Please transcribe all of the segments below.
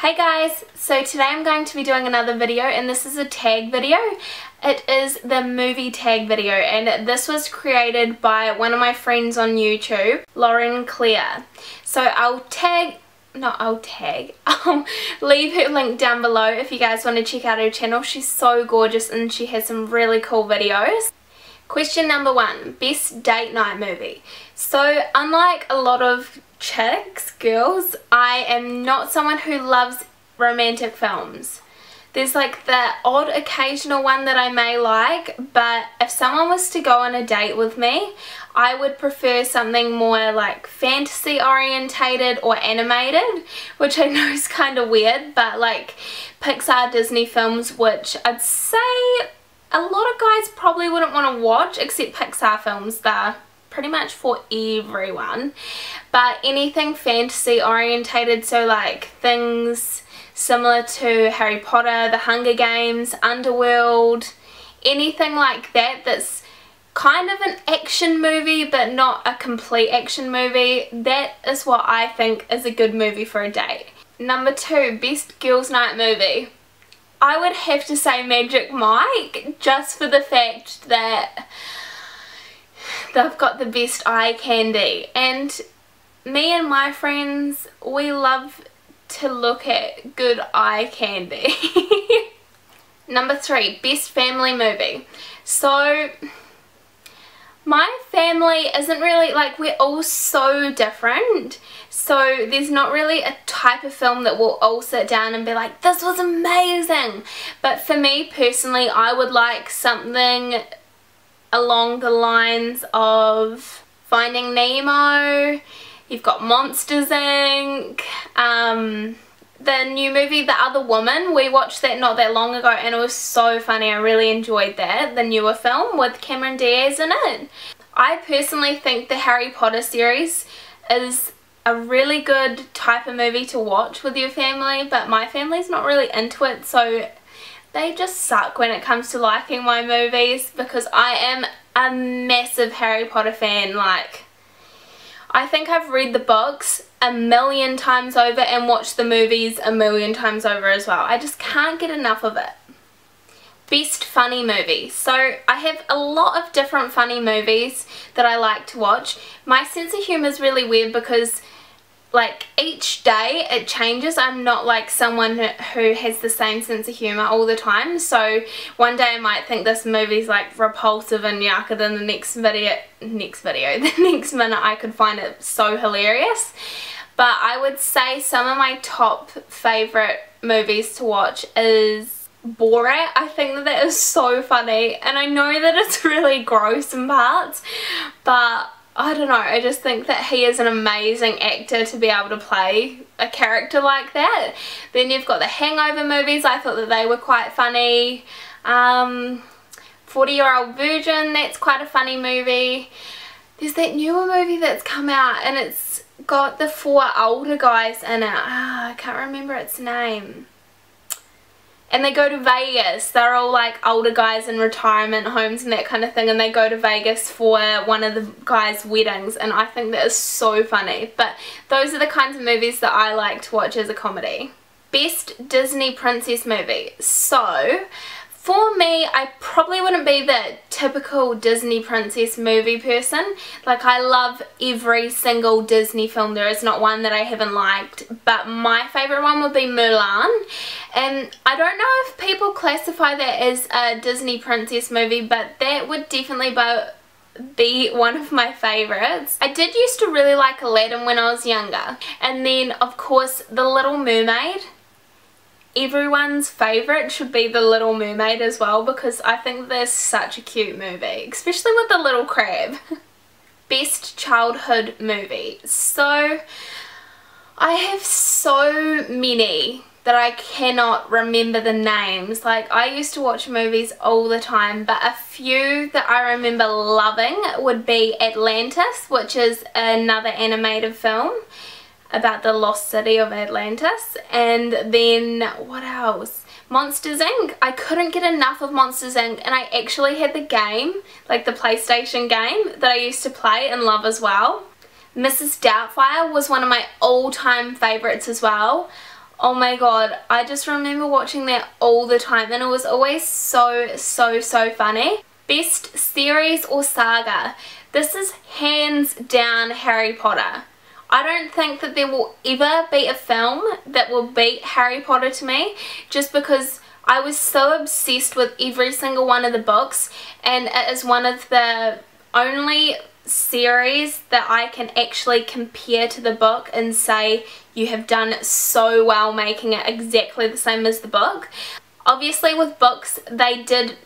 Hey guys, so today I'm going to be doing another video and this is a tag video. It is the movie tag video and this was created by one of my friends on YouTube, Loren. So I'll leave her link down below if you guys want to check out her channel. She's so gorgeous and she has some really cool videos. Question number 1, best date night movie. So unlike a lot of girls, I am not someone who loves romantic films. There's like the odd occasional one that I may like, but if someone was to go on a date with me, I would prefer something more like fantasy orientated or animated, which I know is kind of weird, but like Pixar Disney films, which I'd say a lot of guys probably wouldn't want to watch, except Pixar films. They're pretty much for everyone, but anything fantasy orientated, so like things similar to Harry Potter, The Hunger Games, Underworld, anything like that that's kind of an action movie but not a complete action movie, that is what I think is a good movie for a date. Number 2, best girls night movie. I would have to say Magic Mike, just for the fact that they've got the best eye candy, and me and my friends, we love to look at good eye candy. Number 3, best family movie. So my family isn't really, like, we're all so different, so there's not really a type of film that we'll all sit down and be like, this was amazing. But for me personally, I would like something along the lines of Finding Nemo. You've got Monsters Inc. The new movie The Other Woman, we watched that not that long ago and it was so funny. I really enjoyed that, the newer film with Cameron Diaz in it. I personally think the Harry Potter series is a really good type of movie to watch with your family, but my family's not really into it, so they just suck when it comes to liking my movies, because I am a massive Harry Potter fan. Like, I think I've read the books a million times over and watched the movies a million times over as well. I just can't get enough of it. Best funny movie. So I have a lot of different funny movies that I like to watch. My sense of humour is really weird because like each day it changes. I'm not like someone who has the same sense of humour all the time. So one day I might think this movie's like repulsive and yuck, then the next minute I could find it so hilarious. But I would say some of my top favourite movies to watch is Borat. I think that is so funny, and I know that it's really gross in parts, but I don't know, I just think that he is an amazing actor to be able to play a character like that. Then you've got the Hangover movies, I thought that they were quite funny. 40-Year-Old Virgin, that's quite a funny movie. There's that newer movie that's come out and it's got the 4 older guys in it. I can't remember its name. And they go to Vegas. They're all like older guys in retirement homes and that kind of thing, and they go to Vegas for one of the guys' weddings, and I think that is so funny. But those are the kinds of movies that I like to watch as a comedy. Best Disney princess movie. So for me, I probably wouldn't be the typical Disney princess movie person. Like, I love every single Disney film. There is not one that I haven't liked. But my favourite one would be Mulan. And I don't know if people classify that as a Disney princess movie, but that would definitely be one of my favourites. I did used to really like Aladdin when I was younger. And then, of course, The Little Mermaid. Everyone's favourite should be The Little Mermaid as well, because I think that's such a cute movie, especially with the little crab. Best childhood movie. So I have so many that I cannot remember the names. Like, I used to watch movies all the time, but a few that I remember loving would be Atlantis, which is another animated film about the lost city of Atlantis. And then what else? Monsters Inc. I couldn't get enough of Monsters Inc. and I actually had the game, like the PlayStation game that I used to play and love as well. Mrs. Doubtfire was one of my all-time favourites as well. Oh my god, I just remember watching that all the time and it was always so funny. Best series or saga? This is hands down Harry Potter. I don't think that there will ever be a film that will beat Harry Potter to me, just because I was so obsessed with every single one of the books, and it is one of the only series that I can actually compare to the book and say you have done so well making it exactly the same as the book. Obviously with books they did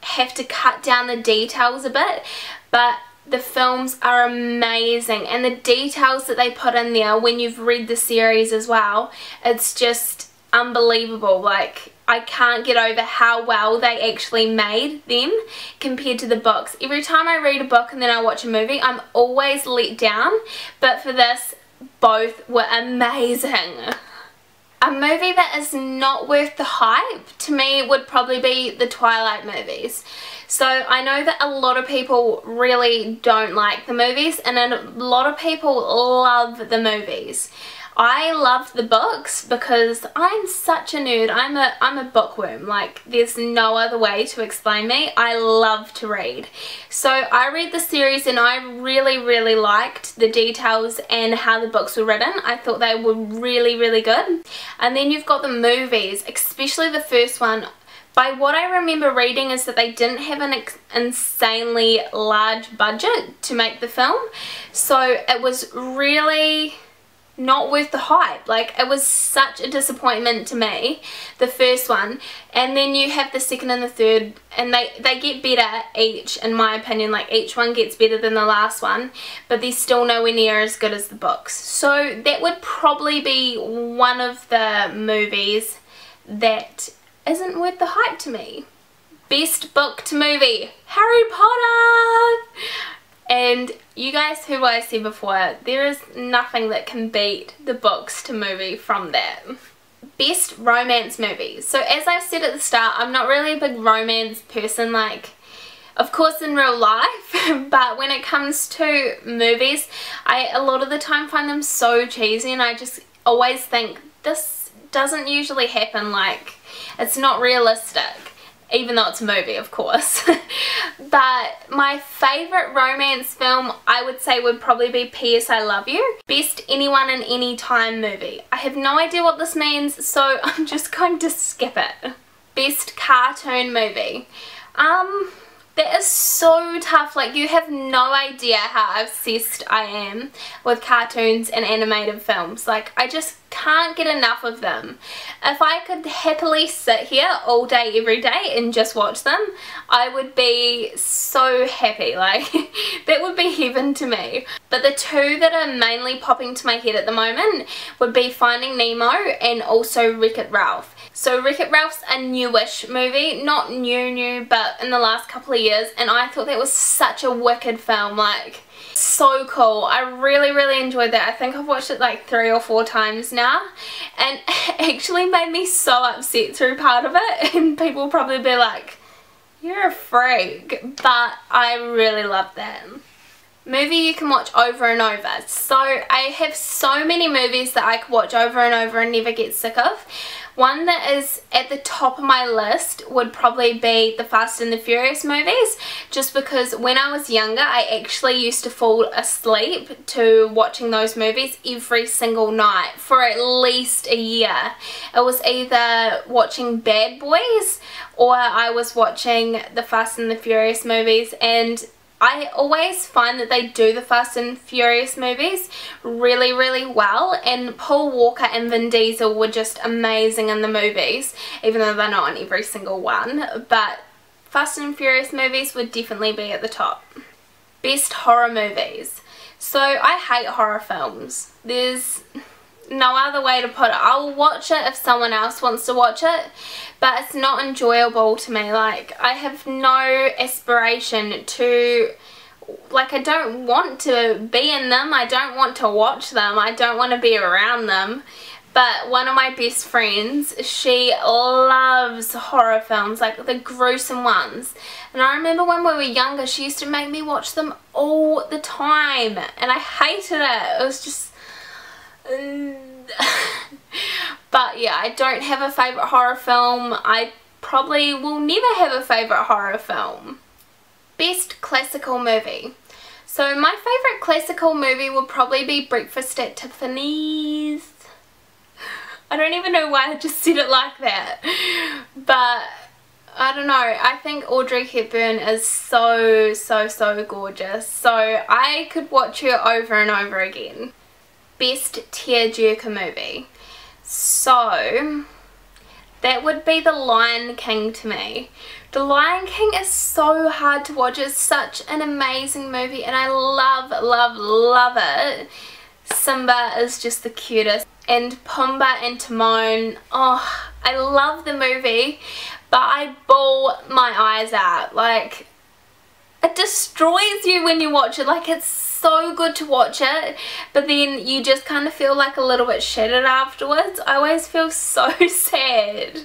have to cut down the details a bit, but the films are amazing, and the details that they put in there when you've read the series as well, it's just unbelievable. Like, I can't get over how well they actually made them compared to the books. Every time I read a book and then I watch a movie, I'm always let down, but for this, both were amazing. A movie that is not worth the hype to me would probably be the Twilight movies. So I know that a lot of people really don't like the movies, and a lot of people love the movies. I love the books because I'm such a nerd. I'm a bookworm. Like, there's no other way to explain me. I love to read. So I read the series and I really liked the details and how the books were written. I thought they were really good. And then you've got the movies, especially the first one. By what I remember reading is that they didn't have an insanely large budget to make the film. So it was really not worth the hype. Like, it was such a disappointment to me, the first one, and then you have the second and the third, and they get better each, in my opinion. Like, each one gets better than the last one, but they're still nowhere near as good as the books. So that would probably be one of the movies that isn't worth the hype to me. Best book to movie, Harry Potter! And you guys heard what I said before, there is nothing that can beat the books to movie from that. Best romance movie. So as I've said at the start, I'm not really a big romance person, like, of course in real life, but when it comes to movies, I a lot of the time find them so cheesy, and I just always think this doesn't usually happen. Like, it's not realistic. Even though it's a movie, of course. But my favourite romance film, I would say, would probably be P.S. I Love You. Best anyone and any time movie. I have no idea what this means, so I'm just going to skip it. Best cartoon movie. That is so tough. Like, you have no idea how obsessed I am with cartoons and animated films. Like, I just can't get enough of them. If I could happily sit here all day every day and just watch them, I would be so happy. Like, that would be heaven to me. But the two that are mainly popping to my head at the moment would be Finding Nemo and also Wreck-It Ralph. So Wreck-It Ralph's a newish movie, not new, but in the last couple of years, and I thought that was such a wicked film. Like, so cool. I really enjoyed that. I think I've watched it like 3 or 4 times now, and it actually made me so upset through part of it, and people will probably be like, you're a freak, but I really loved that. Movie you can watch over and over. So I have so many movies that I could watch over and over and never get sick of. One that is at the top of my list would probably be the Fast and the Furious movies, just because when I was younger I actually used to fall asleep to watching those movies every single night for at least a year. It was either watching Bad Boys or I was watching the Fast and the Furious movies, and I always find that they do the Fast and Furious movies really well, and Paul Walker and Vin Diesel were just amazing in the movies, even though they're not in every single one. But Fast and Furious movies would definitely be at the top. Best horror movies. So I hate horror films. There's no other way to put it. I'll watch it if someone else wants to watch it, but it's not enjoyable to me. Like, I have no aspiration to, like, I don't want to be in them, I don't want to watch them, I don't want to be around them. But one of my best friends, she loves horror films, like the gruesome ones. And I remember when we were younger, she used to make me watch them all the time, and I hated it. It was just But yeah, I don't have a favourite horror film. I probably will never have a favourite horror film. Best classical movie. So my favourite classical movie would probably be Breakfast at Tiffany's. I don't even know why I just said it like that. But I don't know, I think Audrey Hepburn is so gorgeous. So I could watch her over and over again. Best tearjerker movie. So that would be The Lion King to me. The Lion King is so hard to watch. It's such an amazing movie and I love it. Simba is just the cutest, and Pumbaa and Timon, oh, I love the movie, but I bawl my eyes out. Like, it destroys you when you watch it. Like, it's so good to watch it, but then you just kind of feel like a little bit shattered afterwards. I always feel so sad.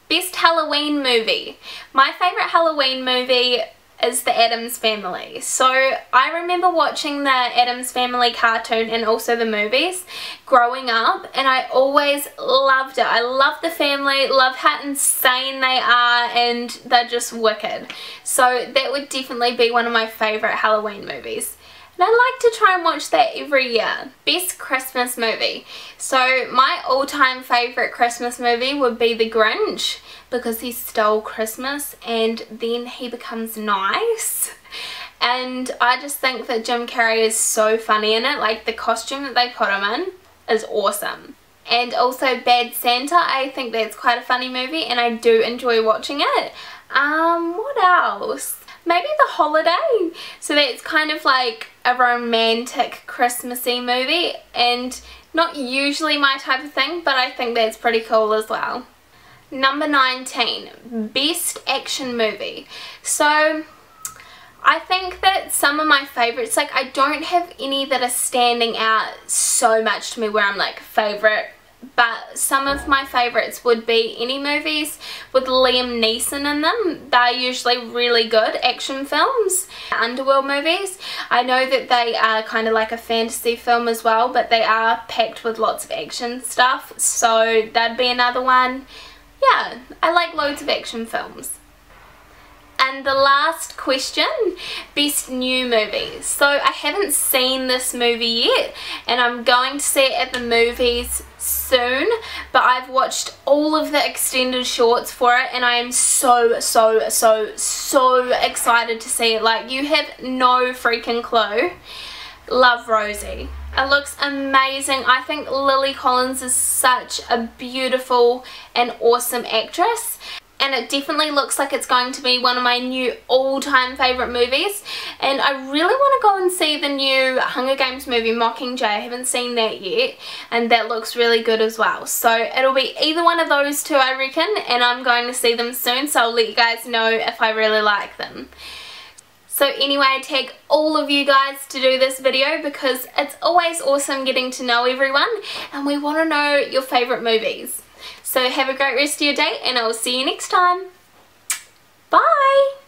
Best Halloween movie. My favourite Halloween movie is The Addams Family. So I remember watching the Addams Family cartoon and also the movies growing up, and I always loved it. I love the family, love how insane they are, and they're just wicked. So that would definitely be one of my favourite Halloween movies. And I like to try and watch that every year. Best Christmas movie. So my all-time favourite Christmas movie would be The Grinch, because he stole Christmas and then he becomes nice. And I just think that Jim Carrey is so funny in it. Like, the costume that they put him in is awesome. And also Bad Santa, I think that's quite a funny movie and I do enjoy watching it. What else? Maybe The Holiday. So that's kind of like a romantic Christmassy movie and not usually my type of thing, but I think that's pretty cool as well. Number 19, best action movie. So I think that some of my favorites, like, I don't have any that are standing out so much to me where I'm like favorite, but some of my favorites would be any movies with Liam Neeson in them. They're usually really good action films. Underworld movies, I know that they are kind of like a fantasy film as well, but they are packed with lots of action stuff, so that'd be another one. Yeah, I like loads of action films. And the last question, best new movie. So I haven't seen this movie yet and I'm going to see it at the movies soon, but I've watched all of the extended shorts for it and I am so excited to see it. Like, you have no freaking clue. Love, Rosie. It looks amazing. I think Lily Collins is such a beautiful and awesome actress, and it definitely looks like it's going to be one of my new all-time favourite movies. And I really want to go and see the new Hunger Games movie, Mockingjay. I haven't seen that yet, and that looks really good as well. So it'll be either one of those two, I reckon, and I'm going to see them soon, so I'll let you guys know if I really like them. So anyway, I tag all of you guys to do this video because it's always awesome getting to know everyone and we want to know your favourite movies. So have a great rest of your day and I'll see you next time. Bye!